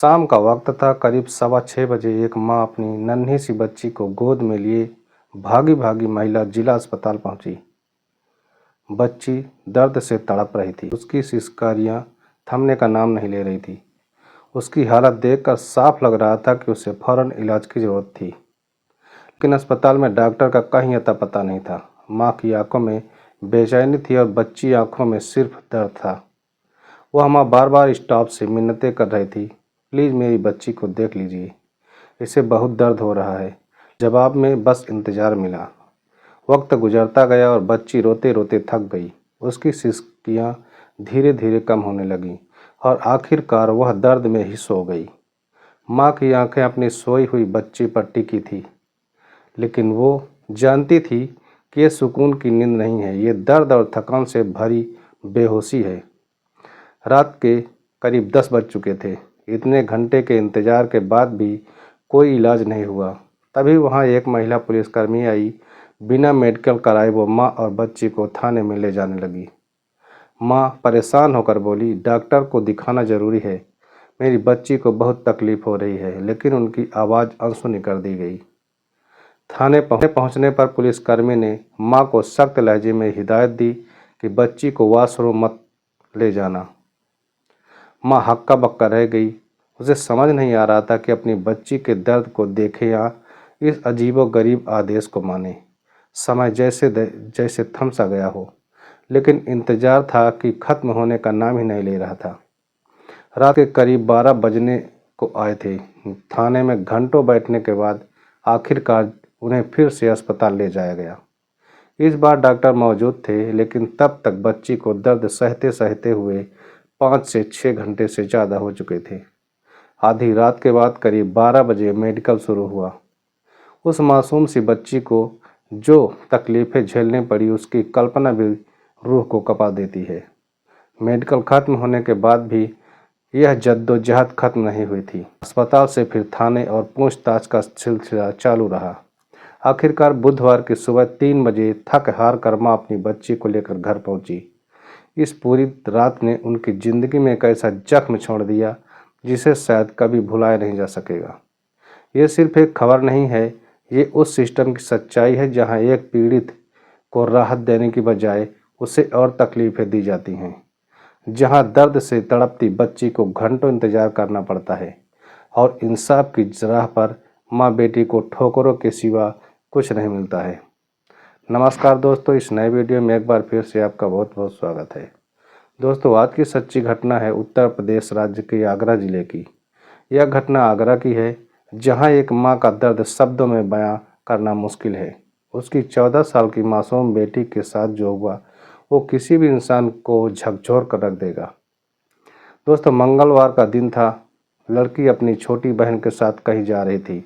शाम का वक्त था। करीब 6:15 बजे एक माँ अपनी नन्ही सी बच्ची को गोद में लिए भागी भागी महिला जिला अस्पताल पहुंची। बच्ची दर्द से तड़प रही थी। उसकी सिसकारियां थमने का नाम नहीं ले रही थी। उसकी हालत देखकर साफ लग रहा था कि उसे फौरन इलाज की जरूरत थी, लेकिन अस्पताल में डॉक्टर का कहीं अता पता नहीं था। माँ की आंखों में बेचैनी थी और बच्ची आंखों में सिर्फ दर्द था। वह माँ बार बार स्टाफ से मिन्नतें कर रही थी, प्लीज़ मेरी बच्ची को देख लीजिए, इसे बहुत दर्द हो रहा है। जवाब में बस इंतज़ार मिला। वक्त गुजरता गया और बच्ची रोते रोते थक गई। उसकी सिसकियाँ धीरे धीरे कम होने लगीं और आखिरकार वह दर्द में ही सो गई। माँ की आंखें अपनी सोई हुई बच्ची पर टिकी थी, लेकिन वो जानती थी कि ये सुकून की नींद नहीं है, ये दर्द और थकान से भरी बेहोशी है। रात के करीब 10 बज चुके थे। इतने घंटे के इंतजार के बाद भी कोई इलाज नहीं हुआ। तभी वहां एक महिला पुलिसकर्मी आई। बिना मेडिकल कराए वो माँ और बच्ची को थाने में ले जाने लगी। माँ परेशान होकर बोली, डॉक्टर को दिखाना जरूरी है, मेरी बच्ची को बहुत तकलीफ हो रही है। लेकिन उनकी आवाज़ अनसुनी कर दी गई। थाने पहुंचने पर पुलिसकर्मी ने माँ को सख्त लहजे में हिदायत दी कि बच्ची को वॉशरूम मत ले जाना। माँ हक्का बक्का रह गई। उसे समझ नहीं आ रहा था कि अपनी बच्ची के दर्द को देखे या इस अजीबोगरीब आदेश को माने। समय जैसे थम सा गया हो, लेकिन इंतजार था कि खत्म होने का नाम ही नहीं ले रहा था। रात के करीब 12 बजने को आए थे। थाने में घंटों बैठने के बाद आखिरकार उन्हें फिर से अस्पताल ले जाया गया। इस बार डॉक्टर मौजूद थे, लेकिन तब तक बच्ची को दर्द सहते सहते हुए 5 से 6 घंटे से ज़्यादा हो चुके थे। आधी रात के बाद करीब 12 बजे मेडिकल शुरू हुआ। उस मासूम सी बच्ची को जो तकलीफ़ें झेलनी पड़ी, उसकी कल्पना भी रूह को कँपा देती है। मेडिकल खत्म होने के बाद भी यह जद्दोजहद खत्म नहीं हुई थी। अस्पताल से फिर थाने और पूछताछ का सिलसिला चालू रहा। आखिरकार बुधवार की सुबह 3 बजे थक हार कर माँ अपनी बच्ची को लेकर घर पहुंची। इस पूरी रात ने उनकी ज़िंदगी में एक ऐसा जख्म छोड़ दिया जिसे शायद कभी भुलाया नहीं जा सकेगा। ये सिर्फ एक खबर नहीं है, ये उस सिस्टम की सच्चाई है जहां एक पीड़ित को राहत देने की बजाय उसे और तकलीफ़ें दी जाती हैं, जहां दर्द से तड़पती बच्ची को घंटों इंतज़ार करना पड़ता है और इंसाफ की राह पर माँ बेटी को ठोकरों के सिवा कुछ नहीं मिलता है। नमस्कार दोस्तों, इस नए वीडियो में एक बार फिर से आपका बहुत बहुत स्वागत है। दोस्तों, आज की सच्ची घटना है उत्तर प्रदेश राज्य के आगरा ज़िले की। यह घटना आगरा की है, जहां एक मां का दर्द शब्दों में बयां करना मुश्किल है। उसकी 14 साल की मासूम बेटी के साथ जो हुआ वो किसी भी इंसान को झकझोर कर रख देगा। दोस्तों, मंगलवार का दिन था। लड़की अपनी छोटी बहन के साथ कहीं जा रही थी।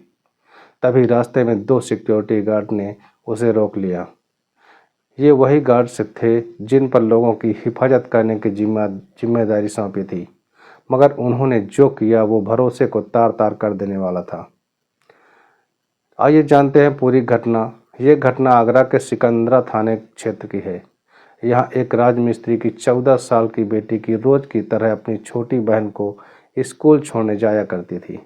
तभी रास्ते में 2 सिक्योरिटी गार्ड ने उसे रोक लिया। ये वही गार्ड्स थे जिन पर लोगों की हिफाजत करने की जिम्मेदारी सौंपी थी, मगर उन्होंने जो किया वो भरोसे को तार तार कर देने वाला था। आइए जानते हैं पूरी घटना। ये घटना आगरा के सिकंदरा थाने क्षेत्र की है। यहाँ एक राजमिस्त्री की 14 साल की बेटी की रोज की तरह अपनी छोटी बहन को स्कूल छोड़ने जाया करती थी।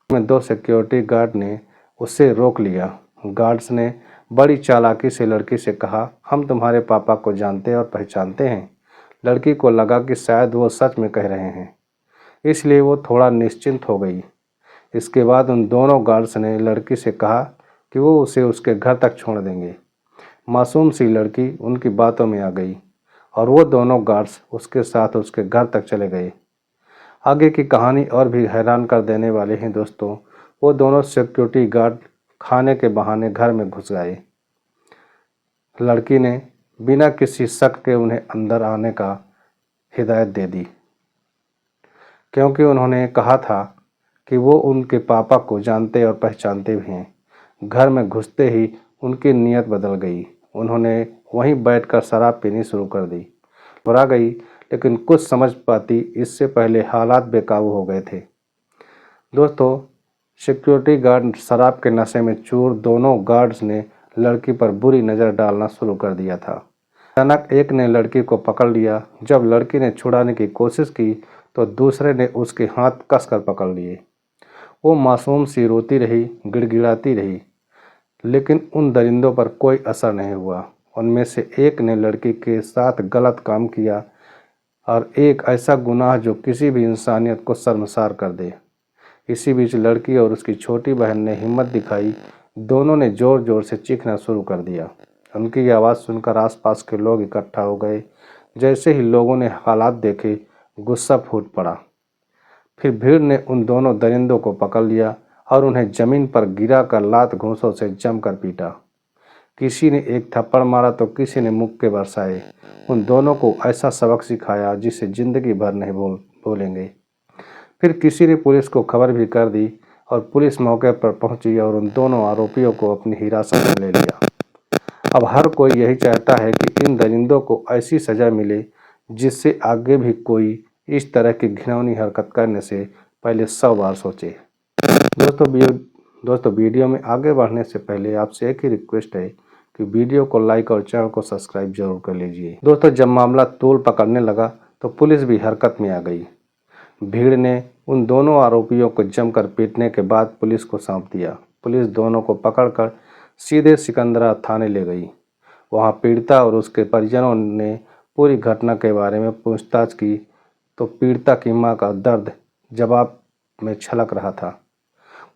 2 सिक्योरिटी गार्ड ने उसे रोक लिया। गार्ड्स ने बड़ी चालाकी से लड़की से कहा, हम तुम्हारे पापा को जानते और पहचानते हैं। लड़की को लगा कि शायद वो सच में कह रहे हैं, इसलिए वो थोड़ा निश्चिंत हो गई। इसके बाद उन दोनों गार्ड्स ने लड़की से कहा कि वो उसे उसके घर तक छोड़ देंगे। मासूम सी लड़की उनकी बातों में आ गई और वो दोनों गार्ड्स उसके साथ उसके घर तक चले गए। आगे की कहानी और भी हैरान कर देने वाले हैं दोस्तों। वो दोनों सिक्योरिटी गार्ड खाने के बहाने घर में घुस गए। लड़की ने बिना किसी शक के उन्हें अंदर आने का हिदायत दे दी, क्योंकि उन्होंने कहा था कि वो उनके पापा को जानते और पहचानते भी हैं। घर में घुसते ही उनकी नीयत बदल गई। उन्होंने वहीं बैठकर शराब पीनी शुरू कर दी। घबरा गई, लेकिन कुछ समझ पाती इससे पहले हालात बेकाबू हो गए थे। दोस्तों, सिक्योरिटी गार्ड शराब के नशे में चूर दोनों गार्ड्स ने लड़की पर बुरी नज़र डालना शुरू कर दिया था। अचानक एक ने लड़की को पकड़ लिया। जब लड़की ने छुड़ाने की कोशिश की तो दूसरे ने उसके हाथ कसकर पकड़ लिए। वो मासूम सी रोती रही, गिड़गिड़ाती रही, लेकिन उन दरिंदों पर कोई असर नहीं हुआ। उनमें से एक ने लड़की के साथ गलत काम किया, और एक ऐसा गुनाह जो किसी भी इंसानियत को शर्मसार कर दे। इसी बीच लड़की और उसकी छोटी बहन ने हिम्मत दिखाई। दोनों ने जोर जोर से चीखना शुरू कर दिया। उनकी आवाज़ सुनकर आसपास के लोग इकट्ठा हो गए। जैसे ही लोगों ने हालात देखे, गुस्सा फूट पड़ा। फिर भीड़ ने उन दोनों दरिंदों को पकड़ लिया और उन्हें जमीन पर गिरा कर लात घूंसों से जमकर पीटा। किसी ने एक थप्पड़ मारा तो किसी ने मुक्के बरसाए। उन दोनों को ऐसा सबक सिखाया जिसे जिंदगी भर नहीं भूलेंगे। फिर किसी ने पुलिस को खबर भी कर दी और पुलिस मौके पर पहुंची और उन दोनों आरोपियों को अपनी हिरासत में ले लिया। अब हर कोई यही चाहता है कि इन दरिंदों को ऐसी सज़ा मिले जिससे आगे भी कोई इस तरह की घिनौनी हरकत करने से पहले 100 बार सोचे। दोस्तों वीडियो में आगे बढ़ने से पहले आपसे एक ही रिक्वेस्ट है कि वीडियो को लाइक और चैनल को सब्सक्राइब जरूर कर लीजिए। दोस्तों, जब मामला तूल पकड़ने लगा तो पुलिस भी हरकत में आ गई। भीड़ ने उन दोनों आरोपियों को जमकर पीटने के बाद पुलिस को सौंप दिया। पुलिस दोनों को पकड़कर सीधे सिकंदरा थाने ले गई। वहां पीड़िता और उसके परिजनों ने पूरी घटना के बारे में पूछताछ की तो पीड़िता की मां का दर्द जवाब में छलक रहा था।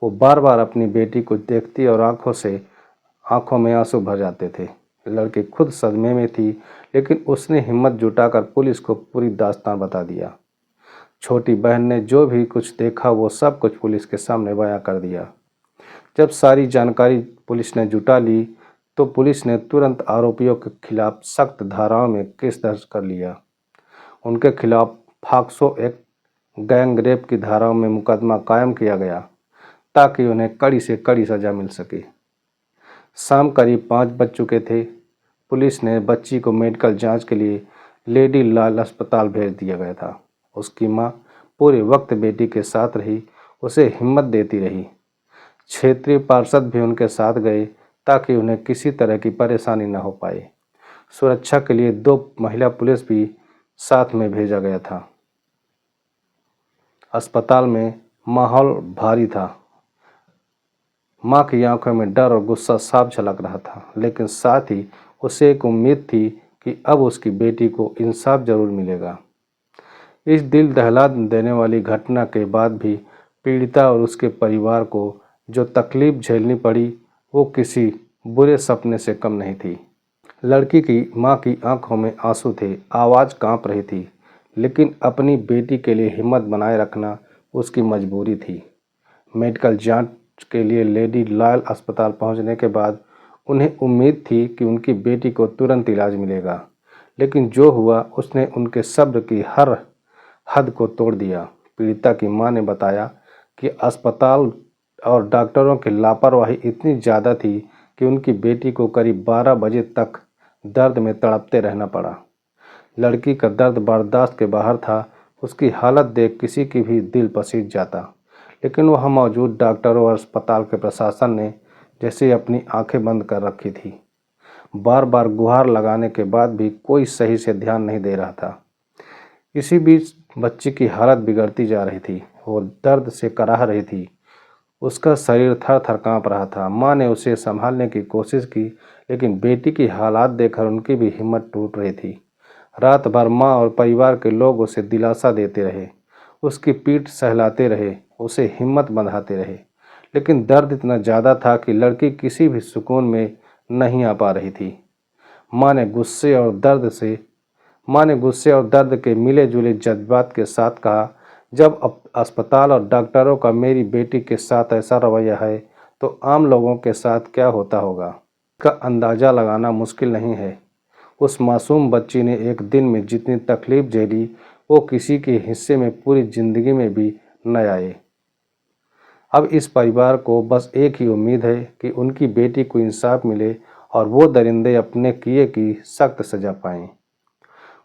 वो बार बार अपनी बेटी को देखती और आंखों में आंसू भर जाते थे। लड़की खुद सदमे में थी, लेकिन उसने हिम्मत जुटाकर पुलिस को पूरी दास्तान बता दिया। छोटी बहन ने जो भी कुछ देखा वो सब कुछ पुलिस के सामने बयां कर दिया। जब सारी जानकारी पुलिस ने जुटा ली तो पुलिस ने तुरंत आरोपियों के खिलाफ सख्त धाराओं में केस दर्ज कर लिया। उनके खिलाफ पॉक्सो एक्ट, गैंग रेप की धाराओं में मुकदमा कायम किया गया ताकि उन्हें कड़ी से कड़ी सजा मिल सके। शाम करीब 5 बज चुके थे। पुलिस ने बच्ची को मेडिकल जांच के लिए लेडी लाल अस्पताल भेज दिया गया था। उसकी मां पूरे वक्त बेटी के साथ रही, उसे हिम्मत देती रही। क्षेत्रीय पार्षद भी उनके साथ गए ताकि उन्हें किसी तरह की परेशानी न हो पाए। सुरक्षा के लिए 2 महिला पुलिस भी साथ में भेजा गया था। अस्पताल में माहौल भारी था। मां की आंखों में डर और गुस्सा साफ झलक रहा था, लेकिन साथ ही उसे एक उम्मीद थी कि अब उसकी बेटी को इंसाफ जरूर मिलेगा। इस दिल दहला देने वाली घटना के बाद भी पीड़िता और उसके परिवार को जो तकलीफ झेलनी पड़ी वो किसी बुरे सपने से कम नहीं थी। लड़की की मां की आंखों में आंसू थे, आवाज़ कांप रही थी, लेकिन अपनी बेटी के लिए हिम्मत बनाए रखना उसकी मजबूरी थी। मेडिकल जांच के लिए लेडी लाल अस्पताल पहुंचने के बाद उन्हें उम्मीद थी कि उनकी बेटी को तुरंत इलाज मिलेगा, लेकिन जो हुआ उसने उनके सब्र की हर हद को तोड़ दिया। पीड़िता की मां ने बताया कि अस्पताल और डॉक्टरों की लापरवाही इतनी ज़्यादा थी कि उनकी बेटी को करीब 12 बजे तक दर्द में तड़पते रहना पड़ा। लड़की का दर्द बर्दाश्त के बाहर था। उसकी हालत देख किसी की भी दिल पसीज जाता, लेकिन वहाँ मौजूद डॉक्टरों और अस्पताल के प्रशासन ने जैसे अपनी आंखें बंद कर रखी थी। बार बार गुहार लगाने के बाद भी कोई सही से ध्यान नहीं दे रहा था। इसी बीच बच्ची की हालत बिगड़ती जा रही थी। वो दर्द से कराह रही थी। उसका शरीर थर थर काँप रहा था। माँ ने उसे संभालने की कोशिश की, लेकिन बेटी की हालात देखकर उनकी भी हिम्मत टूट रही थी। रात भर माँ और परिवार के लोग उसे दिलासा देते रहे, उसकी पीठ सहलाते रहे, उसे हिम्मत बंधाते रहे, लेकिन दर्द इतना ज़्यादा था कि लड़की किसी भी सुकून में नहीं आ पा रही थी। माँ ने गुस्से और दर्द के मिले जुले जज्बात के साथ कहा, जब अस्पताल और डॉक्टरों का मेरी बेटी के साथ ऐसा रवैया है तो आम लोगों के साथ क्या होता होगा, इसका अंदाज़ा लगाना मुश्किल नहीं है। उस मासूम बच्ची ने एक दिन में जितनी तकलीफ झेली वो किसी के हिस्से में पूरी ज़िंदगी में भी न आए। अब इस परिवार को बस एक ही उम्मीद है कि उनकी बेटी को इंसाफ मिले और वो दरिंदे अपने किए की सख्त सज़ा पाएं।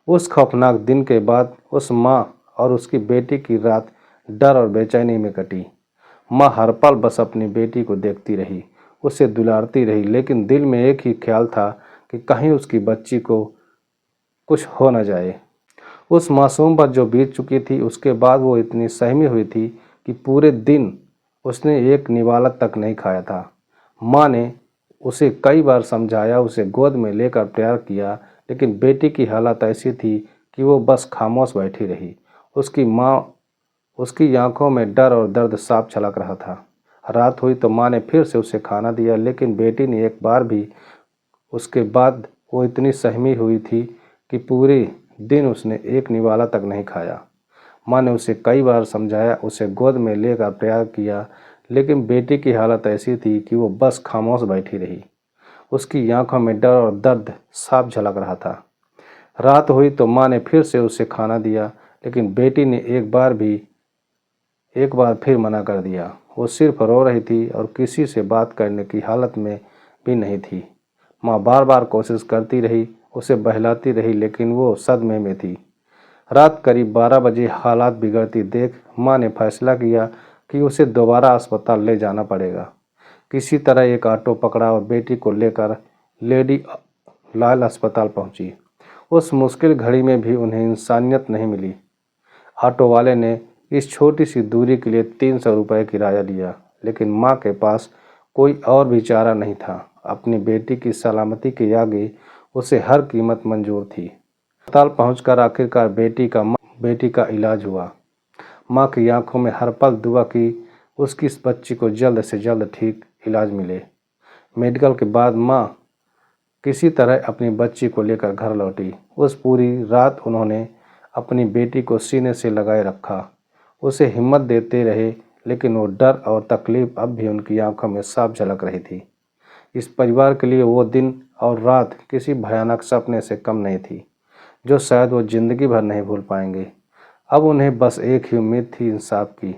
उस खौफनाक दिन के बाद उस माँ और उसकी बेटी की रात डर और बेचैनी में कटी। माँ हर पल बस अपनी बेटी को देखती रही, उसे दुलारती रही, लेकिन दिल में एक ही ख्याल था कि कहीं उसकी बच्ची को कुछ हो न जाए। उस मासूम पर जो बीत चुकी थी उसके बाद वो इतनी सहमी हुई थी कि पूरे दिन उसने एक निवाला तक नहीं खाया था। माँ ने उसे कई बार समझाया, उसे गोद में लेकर प्यार किया, लेकिन बेटी की हालत ऐसी थी कि वो बस खामोश बैठी रही। उसकी आंखों में डर और दर्द साफ झलक रहा था। रात हुई तो माँ ने फिर से उसे खाना दिया, लेकिन बेटी ने एक बार भी उसके बाद वो इतनी सहमी हुई थी कि पूरे दिन उसने एक निवाला तक नहीं खाया। माँ ने उसे कई बार समझाया, उसे गोद में लेकर प्यार किया, लेकिन बेटी की हालत ऐसी थी कि वो बस खामोश बैठी रही। उसकी आंखों में डर और दर्द साफ झलक रहा था। रात हुई तो माँ ने फिर से उसे खाना दिया, लेकिन बेटी ने एक बार फिर मना कर दिया। वो सिर्फ रो रही थी और किसी से बात करने की हालत में भी नहीं थी। माँ बार बार कोशिश करती रही, उसे बहलाती रही, लेकिन वो सदमे में थी। रात करीब 12 बजे हालात बिगड़ती देख माँ ने फैसला किया कि उसे दोबारा अस्पताल ले जाना पड़ेगा। किसी तरह एक ऑटो पकड़ा और बेटी को लेकर लेडी लाल अस्पताल पहुंची। उस मुश्किल घड़ी में भी उन्हें इंसानियत नहीं मिली। ऑटो वाले ने इस छोटी सी दूरी के लिए 300 रुपये किराया लिया, लेकिन माँ के पास कोई और भी चारा नहीं था। अपनी बेटी की सलामती के आगे उसे हर कीमत मंजूर थी। अस्पताल पहुंचकर आखिरकार बेटी का इलाज हुआ। माँ की आंखों में हर पल दुआ की उसकी इस बच्ची को जल्द से जल्द ठीक इलाज मिले। मेडिकल के बाद माँ किसी तरह अपनी बच्ची को लेकर घर लौटी। उस पूरी रात उन्होंने अपनी बेटी को सीने से लगाए रखा, उसे हिम्मत देते रहे, लेकिन वो डर और तकलीफ अब भी उनकी आंखों में साफ झलक रही थी। इस परिवार के लिए वो दिन और रात किसी भयानक सपने से कम नहीं थी, जो शायद वो जिंदगी भर नहीं भूल पाएंगे। अब उन्हें बस एक ही उम्मीद थी, इंसाफ की।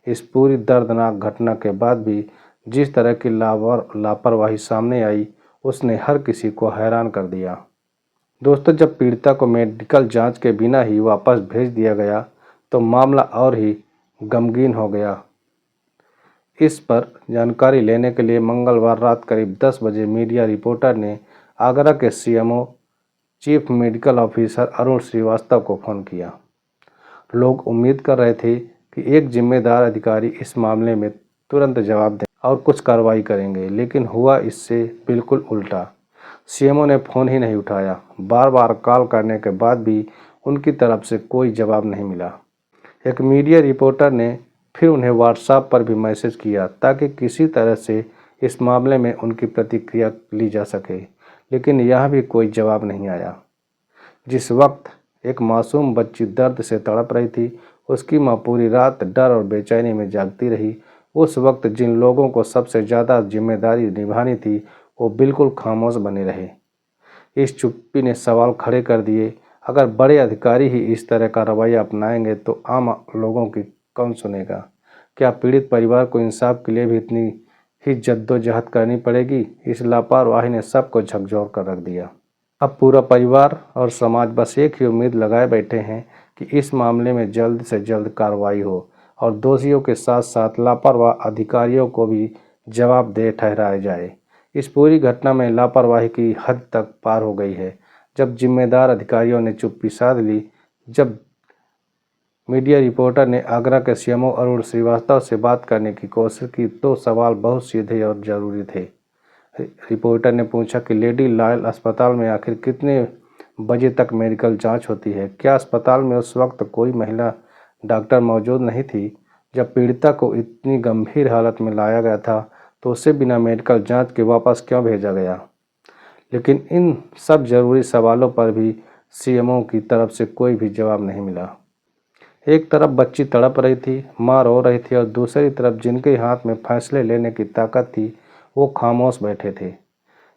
इस पूरी दर्दनाक घटना के बाद भी जिस तरह की लापरवाही सामने आई, उसने हर किसी को हैरान कर दिया। दोस्तों, जब पीड़िता को मेडिकल जांच के बिना ही वापस भेज दिया गया तो मामला और ही गमगीन हो गया। इस पर जानकारी लेने के लिए मंगलवार रात करीब 10 बजे मीडिया रिपोर्टर ने आगरा के CMO chief medical officer Arun Srivastava को फ़ोन किया। लोग उम्मीद कर रहे थे कि एक जिम्मेदार अधिकारी इस मामले में तुरंत जवाब दें और कुछ कार्रवाई करेंगे, लेकिन हुआ इससे बिल्कुल उल्टा। सीएमओ ने फ़ोन ही नहीं उठाया। बार बार कॉल करने के बाद भी उनकी तरफ से कोई जवाब नहीं मिला। एक मीडिया रिपोर्टर ने फिर उन्हें व्हाट्सएप पर भी मैसेज किया ताकि किसी तरह से इस मामले में उनकी प्रतिक्रिया ली जा सके, लेकिन यहाँ भी कोई जवाब नहीं आया। जिस वक्त एक मासूम बच्ची दर्द से तड़प रही थी, उसकी माँ पूरी रात डर और बेचैनी में जागती रही। उस वक्त जिन लोगों को सबसे ज़्यादा जिम्मेदारी निभानी थी, वो बिल्कुल खामोश बने रहे। इस चुप्पी ने सवाल खड़े कर दिए, अगर बड़े अधिकारी ही इस तरह का रवैया अपनाएंगे तो आम लोगों की कौन सुनेगा? क्या पीड़ित परिवार को इंसाफ के लिए भी इतनी ही जद्दोजहद करनी पड़ेगी? इस लापरवाही ने सबको झकझोर कर रख दिया। अब पूरा परिवार और समाज बस एक ही उम्मीद लगाए बैठे हैं कि इस मामले में जल्द से जल्द कार्रवाई हो और दोषियों के साथ साथ लापरवाह अधिकारियों को भी जवाबदेह ठहराया जाए। इस पूरी घटना में लापरवाही की हद तक पार हो गई है। जब जिम्मेदार अधिकारियों ने चुप्पी साध ली, जब मीडिया रिपोर्टर ने आगरा के सीएमओ अरुण श्रीवास्तव से बात करने की कोशिश की, तो सवाल बहुत सीधे और ज़रूरी थे। रिपोर्टर ने पूछा कि लेडी लायल अस्पताल में आखिर कितने बजे तक मेडिकल जांच होती है? क्या अस्पताल में उस वक्त कोई महिला डॉक्टर मौजूद नहीं थी? जब पीड़िता को इतनी गंभीर हालत में लाया गया था तो उसे बिना मेडिकल जांच के वापस क्यों भेजा गया? लेकिन इन सब जरूरी सवालों पर भी सीएमओ की तरफ से कोई भी जवाब नहीं मिला। एक तरफ बच्ची तड़प रही थी, माँ रो रही थी, और दूसरी तरफ जिनके हाथ में फैसले लेने की ताकत थी वो खामोश बैठे थे।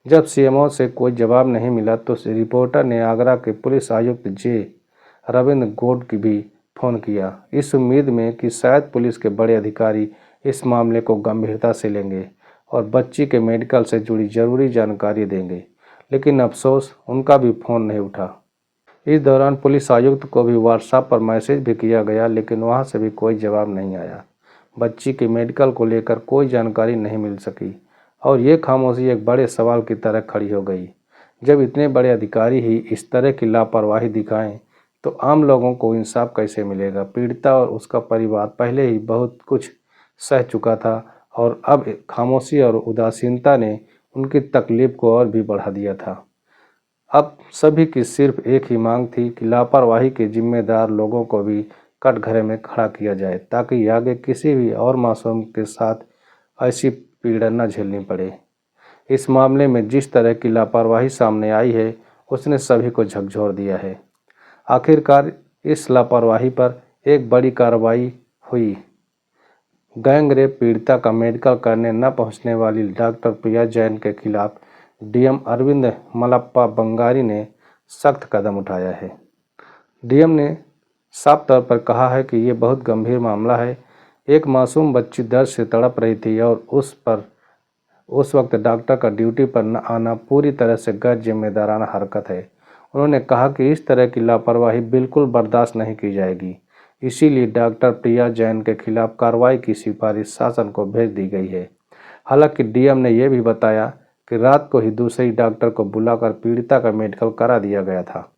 जब सीएमओ से कोई जवाब नहीं मिला तो रिपोर्टर ने आगरा के पुलिस आयुक्त जे रविंद्र गौड़ की भी फ़ोन किया, इस उम्मीद में कि शायद पुलिस के बड़े अधिकारी इस मामले को गंभीरता से लेंगे और बच्ची के मेडिकल से जुड़ी जरूरी जानकारी देंगे। लेकिन अफसोस, उनका भी फ़ोन नहीं उठा। इस दौरान पुलिस आयुक्त को भी व्हाट्सएप पर मैसेज भी किया गया, लेकिन वहां से भी कोई जवाब नहीं आया। बच्ची के मेडिकल को लेकर कोई जानकारी नहीं मिल सकी और ये खामोशी एक बड़े सवाल की तरह खड़ी हो गई। जब इतने बड़े अधिकारी ही इस तरह की लापरवाही दिखाएं तो आम लोगों को इंसाफ कैसे मिलेगा। पीड़िता और उसका परिवार पहले ही बहुत कुछ सह चुका था और अब खामोशी और उदासीनता ने उनकी तकलीफ को और भी बढ़ा दिया था। अब सभी की सिर्फ एक ही मांग थी कि लापरवाही के जिम्मेदार लोगों को भी कटघरे में खड़ा किया जाए, ताकि आगे किसी भी और मासूम के साथ ऐसी पीड़ा न झेलनी पड़े। इस मामले में जिस तरह की लापरवाही सामने आई है, उसने सभी को झकझोर दिया है। आखिरकार इस लापरवाही पर एक बड़ी कार्रवाई हुई। गैंग रेप पीड़िता का मेडिकल करने न पहुंचने वाली डॉक्टर प्रिया जैन के खिलाफ डीएम अरविंद मलप्पा बंगारी ने सख्त कदम उठाया है। डीएम ने साफ तौर पर कहा है कि ये बहुत गंभीर मामला है। एक मासूम बच्ची दर्द से तड़प रही थी और उस वक्त डॉक्टर का ड्यूटी पर न आना पूरी तरह से गैर जिम्मेदाराना हरकत है। उन्होंने कहा कि इस तरह की लापरवाही बिल्कुल बर्दाश्त नहीं की जाएगी। इसीलिए डॉक्टर प्रिया जैन के खिलाफ कार्रवाई की सिफारिश शासन को भेज दी गई है। हालांकि डीएम ने यह भी बताया कि रात को ही दूसरी डॉक्टर को बुलाकर पीड़िता का मेडिकल करा दिया गया था।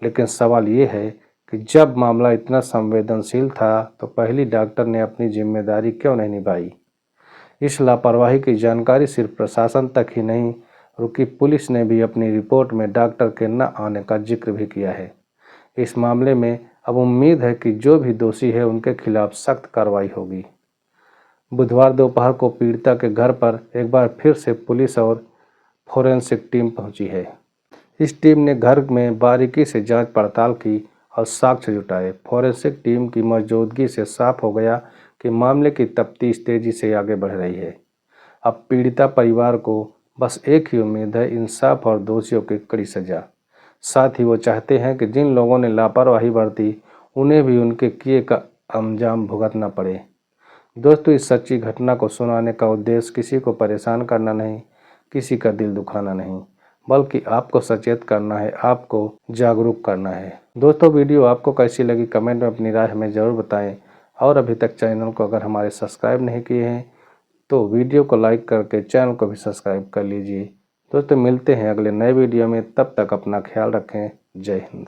लेकिन सवाल ये है कि जब मामला इतना संवेदनशील था तो पहली डॉक्टर ने अपनी जिम्मेदारी क्यों नहीं निभाई। इस लापरवाही की जानकारी सिर्फ प्रशासन तक ही नहीं रुकी, पुलिस ने भी अपनी रिपोर्ट में डॉक्टर के न आने का जिक्र भी किया है। इस मामले में अब उम्मीद है कि जो भी दोषी है उनके खिलाफ सख्त कार्रवाई होगी। बुधवार दोपहर को पीड़िता के घर पर एक बार फिर से पुलिस और फोरेंसिक टीम पहुंची है। इस टीम ने घर में बारीकी से जांच पड़ताल की और साक्ष्य जुटाए। फोरेंसिक टीम की मौजूदगी से साफ हो गया कि मामले की तफ्तीश तेजी से आगे बढ़ रही है। अब पीड़िता परिवार को बस एक ही उम्मीद है, इंसाफ और दोषियों की कड़ी सजा। साथ ही वो चाहते हैं कि जिन लोगों ने लापरवाही बरती उन्हें भी उनके किए का अंजाम भुगतना पड़े। दोस्तों, इस सच्ची घटना को सुनाने का उद्देश्य किसी को परेशान करना नहीं, किसी का दिल दुखाना नहीं, बल्कि आपको सचेत करना है, आपको जागरूक करना है। दोस्तों, वीडियो आपको कैसी लगी कमेंट में अपनी राय हमें ज़रूर बताएं और अभी तक चैनल को अगर हमारे सब्सक्राइब नहीं किए हैं तो वीडियो को लाइक करके चैनल को भी सब्सक्राइब कर लीजिए। दोस्तों, मिलते हैं अगले नए वीडियो में, तब तक अपना ख्याल रखें। जय हिंद।